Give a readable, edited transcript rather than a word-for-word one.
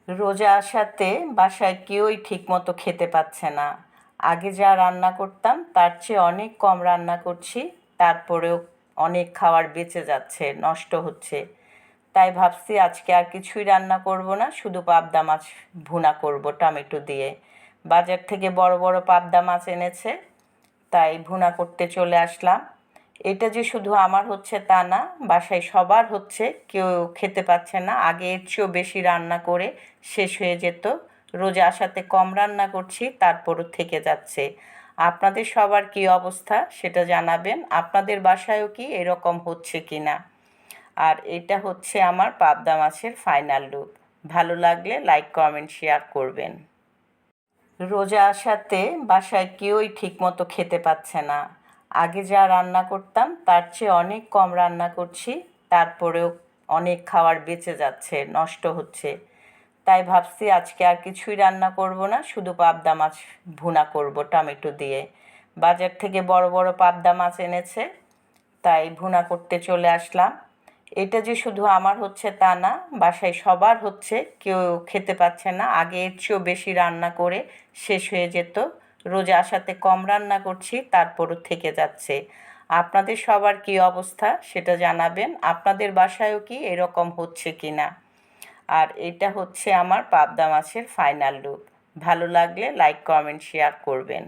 রোজা আসাতে বাসায় কেউই ঠিকমতো খেতে পাচ্ছে না। আগে যা রান্না করতাম তার চেয়ে অনেক কম রান্না করছি, তারপরেও অনেক খাবার বেঁচে যাচ্ছে, নষ্ট হচ্ছে। তাই ভাবছি আজকে আর কিছুই রান্না করব না, শুধু পাবদা মাছ ভুনা করব টমেটো দিয়ে। বাজার থেকে বড় বড় পাবদা মাছ এনেছে, তাই ভুনা করতে চলে আসলাম। এটা যে শুধু আমার হচ্ছে তা না, বাসায় সবার হচ্ছে, কেউ খেতে পাচ্ছে না। আগে এর চেয়েও বেশি রান্না করে শেষ হয়ে যেত। রোজা আসাতে কম রান্না করছি, তারপরও থেকে যাচ্ছে। আপনাদের সবার কী অবস্থা সেটা জানাবেন, আপনাদের বাসায়ও কি এরকম হচ্ছে কি না। আর এটা হচ্ছে আমার পাবদা মাছের ফাইনাল লুক। ভালো লাগলে লাইক কমেন্ট শেয়ার করবেন। রোজা আসাতে বাসায় কেউই ঠিকমতো খেতে পাচ্ছে না। আগে যা রান্না করতাম তার চেয়ে অনেক কম রান্না করছি, তারপরেও অনেক খাবার বেঁচে যাচ্ছে, নষ্ট হচ্ছে। তাই ভাবছি আজকে আর কিছুই রান্না করব না, শুধু পাবদা মাছ ভুনা করব টমেটো দিয়ে। বাজার থেকে বড় বড় পাবদা মাছ এনেছে, তাই ভুনা করতে চলে আসলাম। এটা যে শুধু আমার হচ্ছে তা না, বাসায় সবার হচ্ছে, কেউ খেতে পাচ্ছে না। আগে এর চেয়েও বেশি রান্না করে শেষ হয়ে যেত। রোজা আসাতে কম রান্না করছি, তারপরও থেকে যাচ্ছে। আপনাদের সবার কী অবস্থা সেটা জানাবেন, আপনাদের বাসায়ও কি এরকম হচ্ছে কি না। আর এটা হচ্ছে আমার পাবদা মাছের ফাইনাল লুক। ভালো লাগলে লাইক কমেন্ট শেয়ার করবেন।